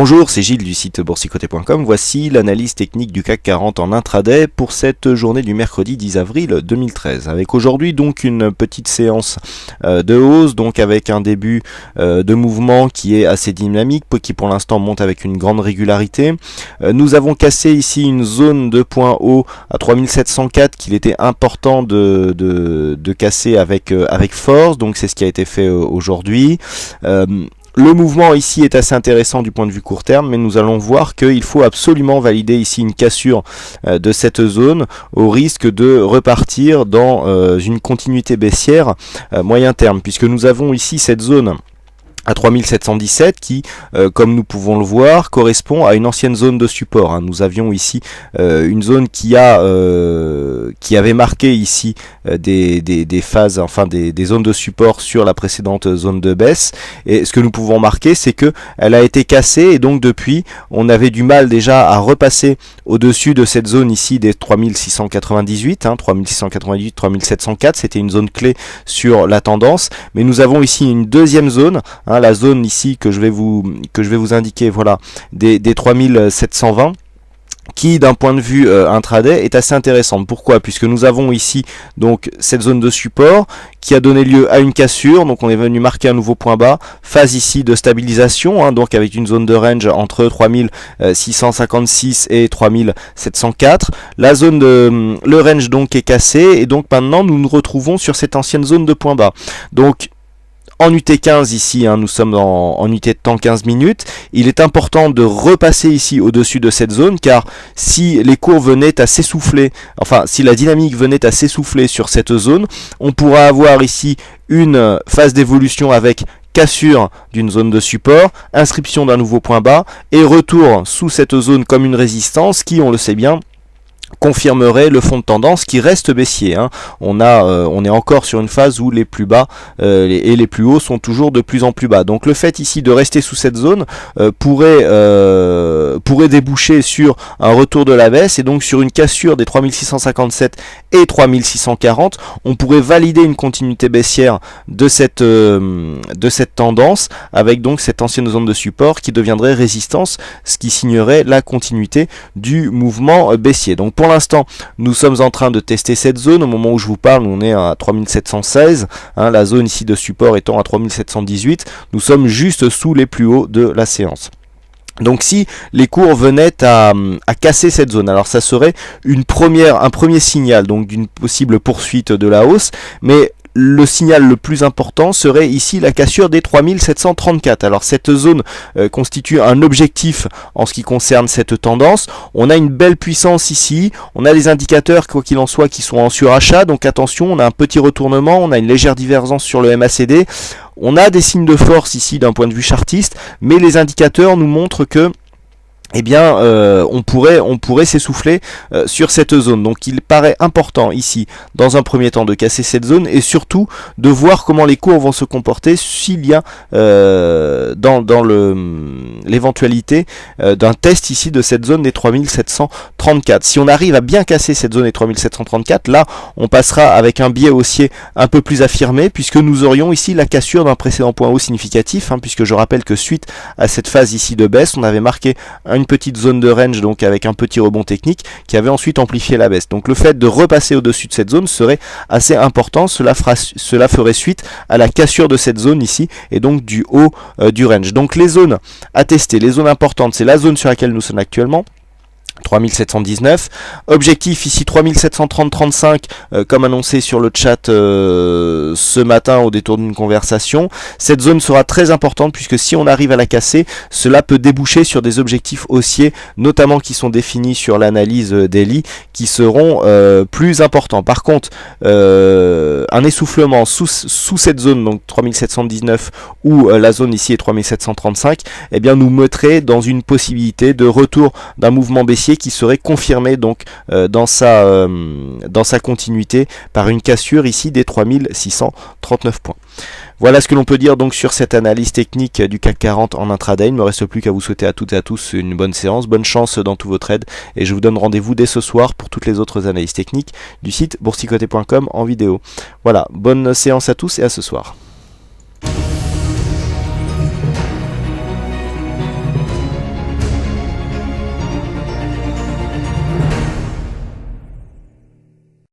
Bonjour, c'est Gilles du site boursicoté.com. Voici l'analyse technique du CAC 40 en intraday pour cette journée du mercredi 10 avril 2013. Avec aujourd'hui donc une petite séance de hausse, donc avec un début de mouvement qui est assez dynamique, qui pour l'instant monte avec une grande régularité. Nous avons cassé ici une zone de point haut à 3704 qu'il était important de casser avec force, donc c'est ce qui a été fait aujourd'hui. Le mouvement ici est assez intéressant du point de vue court terme, mais nous allons voir qu'il faut absolument valider ici une cassure de cette zone au risque de repartir dans une continuité baissière moyen terme, puisque nous avons ici cette zone à 3717 qui, comme nous pouvons le voir, correspond à une ancienne zone de support. Nous avions ici une zone qui avait marqué ici des phases, enfin des zones de support sur la précédente zone de baisse. Et ce que nous pouvons marquer, c'est que elle a été cassée et donc depuis, on avait du mal déjà à repasser au-dessus de cette zone ici des 3698, 3698, 3704. C'était une zone clé sur la tendance, mais nous avons ici une deuxième zone. La zone ici que je vais vous indiquer, voilà, des 3720, qui d'un point de vue intraday est assez intéressante. Pourquoi? Puisque nous avons ici donc cette zone de support qui a donné lieu à une cassure, donc on est venu marquer un nouveau point bas, phase ici de stabilisation, donc avec une zone de range entre 3656 et 3704. La zone le range donc est cassé et donc maintenant nous nous retrouvons sur cette ancienne zone de point bas. Donc en UT15 ici, nous sommes en unité de temps 15 minutes, il est important de repasser ici au-dessus de cette zone, car si les cours venaient à s'essouffler, enfin si la dynamique venait à s'essouffler sur cette zone, on pourra avoir ici une phase d'évolution avec cassure d'une zone de support, inscription d'un nouveau point bas, et retour sous cette zone comme une résistance qui, on le sait bien, confirmerait le fond de tendance qui reste baissier. On est encore sur une phase où les plus bas et les plus hauts sont toujours de plus en plus bas. Donc le fait ici de rester sous cette zone pourrait déboucher sur un retour de la baisse et donc sur une cassure des 3657 et 3640. On pourrait valider une continuité baissière de cette tendance avec donc cette ancienne zone de support qui deviendrait résistance, ce qui signerait la continuité du mouvement baissier. Donc pour l'instant, nous sommes en train de tester cette zone. Au moment où je vous parle, on est à 3716, la zone ici de support étant à 3718. Nous sommes juste sous les plus hauts de la séance. Donc si les cours venaient à casser cette zone, alors ça serait un premier signal donc d'une possible poursuite de la hausse, mais le signal le plus important serait ici la cassure des 3734. Alors cette zone constitue un objectif en ce qui concerne cette tendance. On a une belle puissance ici, on a des indicateurs quoi qu'il en soit qui sont en surachat, donc attention, on a un petit retournement, on a une légère divergence sur le MACD, on a des signes de force ici d'un point de vue chartiste, mais les indicateurs nous montrent que on pourrait s'essouffler sur cette zone. Donc il paraît important ici, dans un premier temps, de casser cette zone et surtout de voir comment les cours vont se comporter s'il y a dans l'éventualité d'un test ici de cette zone des 3734. Si on arrive à bien casser cette zone des 3734, là on passera avec un biais haussier un peu plus affirmé, puisque nous aurions ici la cassure d'un précédent point haut significatif, puisque je rappelle que suite à cette phase ici de baisse, on avait marqué une petite zone de range, donc avec un petit rebond technique qui avait ensuite amplifié la baisse. Donc le fait de repasser au-dessus de cette zone serait assez important. Cela ferait suite à la cassure de cette zone ici et donc du haut du range. Donc les zones à tester, les zones importantes, c'est la zone sur laquelle nous sommes actuellement, 3719, objectif ici 3730-35 comme annoncé sur le chat ce matin au détour d'une conversation. Cette zone sera très importante puisque si on arrive à la casser, cela peut déboucher sur des objectifs haussiers, notamment qui sont définis sur l'analyse daily, qui seront plus importants. Par contre, un essoufflement sous cette zone, donc 3719 ou la zone ici est 3735, nous mettrait dans une possibilité de retour d'un mouvement baissier qui serait confirmé donc dans sa continuité par une cassure ici des 3639 points. Voilà ce que l'on peut dire donc sur cette analyse technique du CAC 40 en intraday. Il ne me reste plus qu'à vous souhaiter à toutes et à tous une bonne séance, bonne chance dans tous vos trades et je vous donne rendez-vous dès ce soir pour toutes les autres analyses techniques du site boursicoté.com en vidéo. Voilà, bonne séance à tous et à ce soir.